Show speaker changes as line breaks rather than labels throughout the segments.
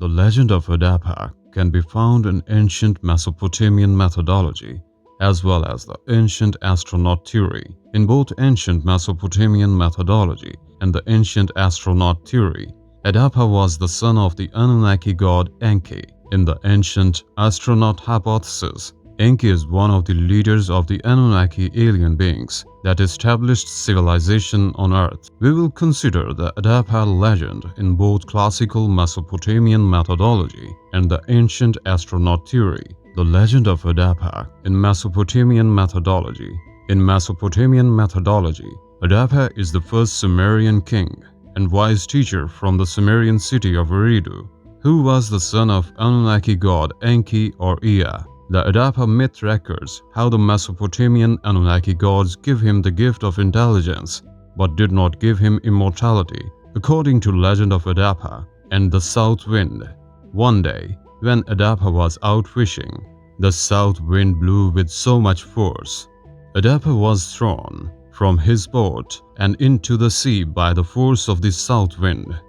The legend of Adapa can be found in ancient Mesopotamian methodology as well as the ancient astronaut theory. In both ancient Mesopotamian methodology and the ancient astronaut theory, Adapa was the son of the Anunnaki god Enki. In the ancient astronaut hypothesis, Enki is one of the leaders of the Anunnaki alien beings that established civilization on Earth. We will consider the Adapa legend in both classical Mesopotamian methodology and the ancient astronaut theory. The legend of Adapa in Mesopotamian methodology. In Mesopotamian methodology, Adapa is the first Sumerian king and wise teacher from the Sumerian city of Eridu, who was the son of Anunnaki god Enki or Ea. The Adapa myth records how the Mesopotamian Anunnaki gods give him the gift of intelligence but did not give him immortality. According to legend of Adapa and the south wind, one day when Adapa was out fishing, the south wind blew with so much force. Adapa was thrown from his boat and into the sea by the force of the south wind.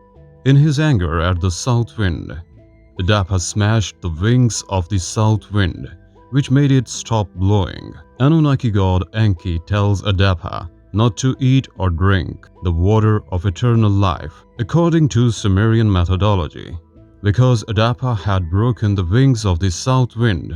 In his anger at the south wind, Adapa smashed the wings of the south wind, which made it stop blowing. Anunnaki god Enki tells Adapa not to eat or drink the water of eternal life, according to Sumerian methodology. Because Adapa had broken the wings of the south wind,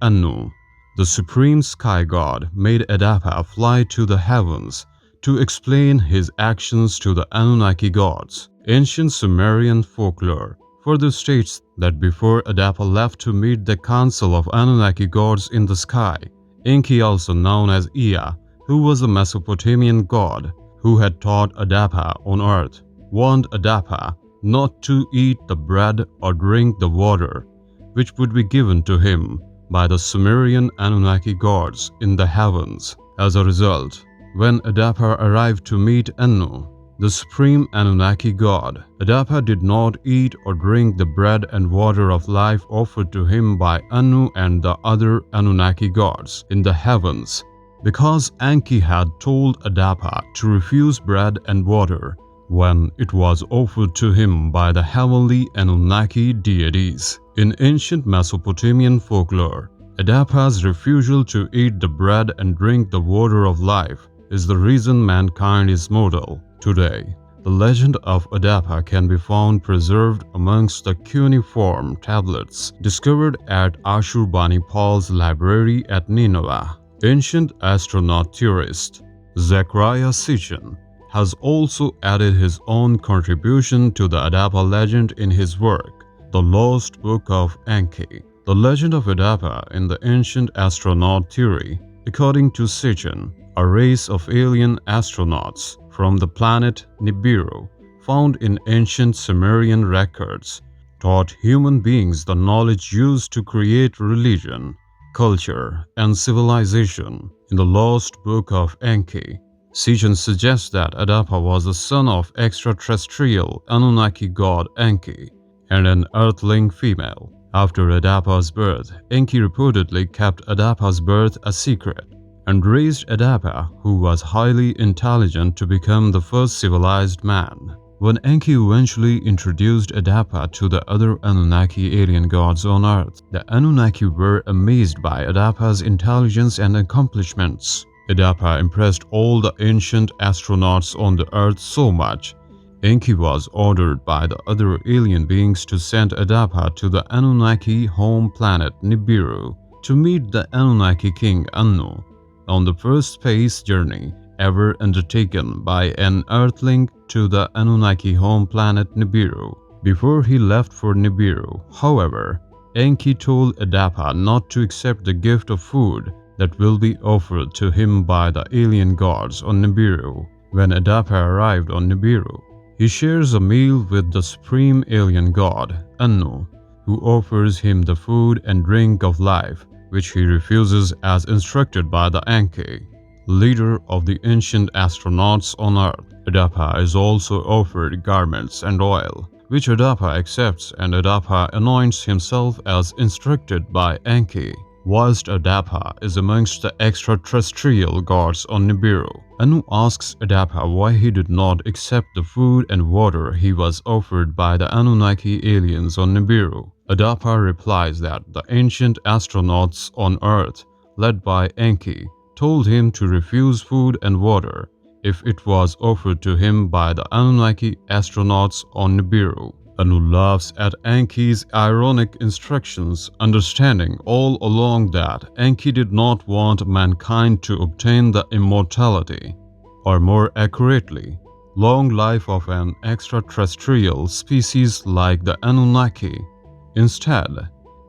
Anu, the supreme sky god, made Adapa fly to the heavens to explain his actions to the Anunnaki gods. Ancient Sumerian folklore further states that before Adapa left to meet the council of Anunnaki gods in the sky, Enki, also known as Ea, who was a Mesopotamian god who had taught Adapa on earth, warned Adapa not to eat the bread or drink the water which would be given to him by the Sumerian Anunnaki gods in the heavens. As a result, when Adapa arrived to meet Anu, the supreme Anunnaki god, Adapa did not eat or drink the bread and water of life offered to him by Anu and the other Anunnaki gods in the heavens, because Enki had told Adapa to refuse bread and water when it was offered to him by the heavenly Anunnaki deities. In ancient Mesopotamian folklore, Adapa's refusal to eat the bread and drink the water of life is the reason mankind is mortal. Today, the legend of Adapa can be found preserved amongst the cuneiform tablets discovered at Ashurbanipal's library at Nineveh. Ancient astronaut theorist Zechariah Sitchin has also added his own contribution to the Adapa legend in his work, The Lost Book of Enki. The legend of Adapa in the ancient astronaut theory, according to Sitchin, a race of alien astronauts from the planet Nibiru, found in ancient Sumerian records, taught human beings the knowledge used to create religion, culture, and civilization. In the Lost Book of Enki, Sitchin suggests that Adapa was the son of extraterrestrial Anunnaki god Enki and an earthling female. After Adapa's birth, Enki reportedly kept Adapa's birth a secret and raised Adapa, who was highly intelligent, to become the first civilized man. When Enki eventually introduced Adapa to the other Anunnaki alien gods on Earth, the Anunnaki were amazed by Adapa's intelligence and accomplishments. Adapa impressed all the ancient astronauts on the Earth so much, Enki was ordered by the other alien beings to send Adapa to the Anunnaki home planet Nibiru to meet the Anunnaki king Anu on the first space journey ever undertaken by an Earthling to the Anunnaki home planet Nibiru. Before he left for Nibiru, however, Enki told Adapa not to accept the gift of food that will be offered to him by the alien gods on Nibiru. When Adapa arrived on Nibiru, he shares a meal with the supreme alien god, Anu, who offers him the food and drink of life, which he refuses as instructed by the Enki, leader of the ancient astronauts on Earth. Adapa is also offered garments and oil, which Adapa accepts, and Adapa anoints himself as instructed by Enki. Whilst Adapa is amongst the extraterrestrial gods on Nibiru, Anu asks Adapa why he did not accept the food and water he was offered by the Anunnaki aliens on Nibiru. Adapa replies that the ancient astronauts on Earth, led by Enki, told him to refuse food and water if it was offered to him by the Anunnaki astronauts on Nibiru. Anu laughs at Enki's ironic instructions, understanding all along that Enki did not want mankind to obtain the immortality, or more accurately, long life of an extraterrestrial species like the Anunnaki. Instead,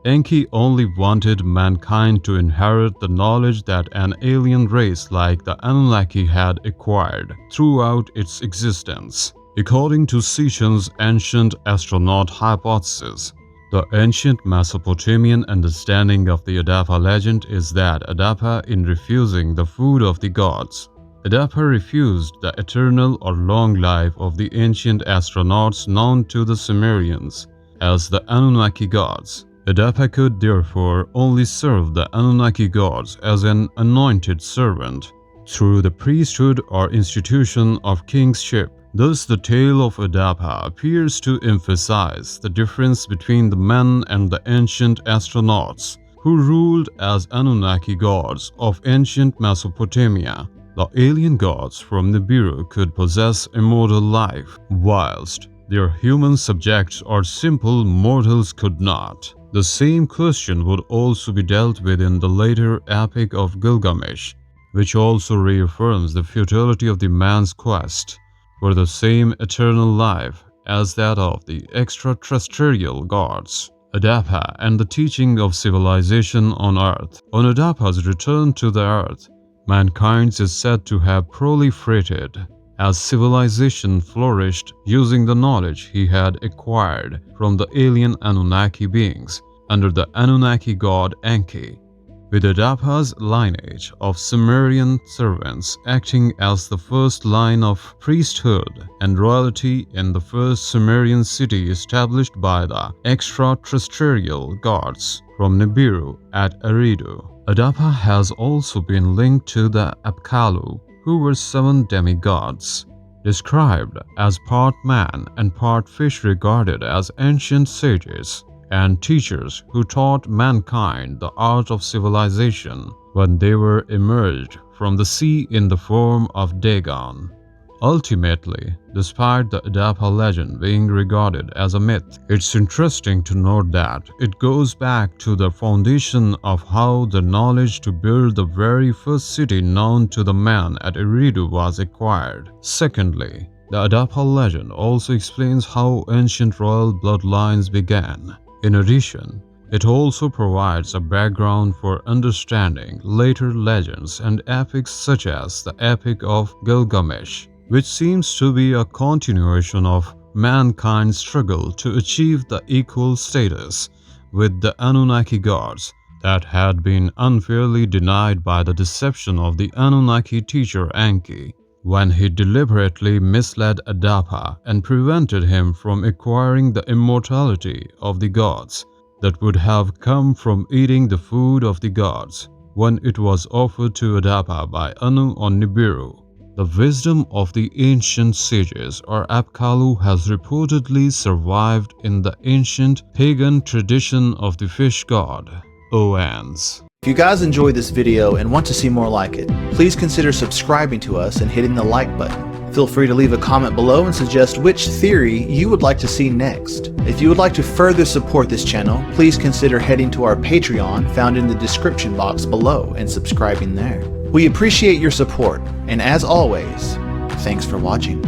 Enki only wanted mankind to inherit the knowledge that an alien race like the Anunnaki had acquired throughout its existence. According to Sichan's ancient astronaut hypothesis, the ancient Mesopotamian understanding of the Adapa legend is that Adapa, in refusing the food of the gods, Adapa refused the eternal or long life of the ancient astronauts known to the Sumerians as the Anunnaki gods. Adapa could therefore only serve the Anunnaki gods as an anointed servant through the priesthood or institution of kingship. Thus, the tale of Adapa appears to emphasize the difference between the men and the ancient astronauts who ruled as Anunnaki gods of ancient Mesopotamia. The alien gods from Nibiru could possess immortal life, whilst their human subjects or simple mortals could not. The same question would also be dealt with in the later epic of Gilgamesh, which also reaffirms the futility of the man's quest for the same eternal life as that of the extraterrestrial gods. Adapa and the teaching of civilization on Earth. On Adapa's return to the Earth, mankind is said to have proliferated as civilization flourished using the knowledge he had acquired from the alien Anunnaki beings under the Anunnaki god Enki, with Adapa's lineage of Sumerian servants acting as the first line of priesthood and royalty in the first Sumerian city established by the extraterrestrial gods from Nibiru at Eridu. Adapa has also been linked to the Apkallu, who were 7 demigods, described as part man and part fish, regarded as ancient sages and teachers who taught mankind the art of civilization when they were emerged from the sea in the form of Dagon. Ultimately, despite the Adapa legend being regarded as a myth, it's interesting to note that it goes back to the foundation of how the knowledge to build the very first city known to the man at Eridu was acquired. Secondly, the Adapa legend also explains how ancient royal bloodlines began. In addition, it also provides a background for understanding later legends and epics such as the Epic of Gilgamesh, which seems to be a continuation of mankind's struggle to achieve the equal status with the Anunnaki gods that had been unfairly denied by the deception of the Anunnaki teacher Enki, when he deliberately misled Adapa and prevented him from acquiring the immortality of the gods that would have come from eating the food of the gods when it was offered to Adapa by Anu on Nibiru. The wisdom of the ancient sages or Apkallu has reportedly survived in the ancient pagan tradition of the fish god, Oannes.
If you guys enjoyed this video and want to see more like it, please consider subscribing to us and hitting the like button. Feel free to leave a comment below and suggest which theory you would like to see next. If you would like to further support this channel, please consider heading to our Patreon found in the description box below and subscribing there. We appreciate your support, and as always, thanks for watching.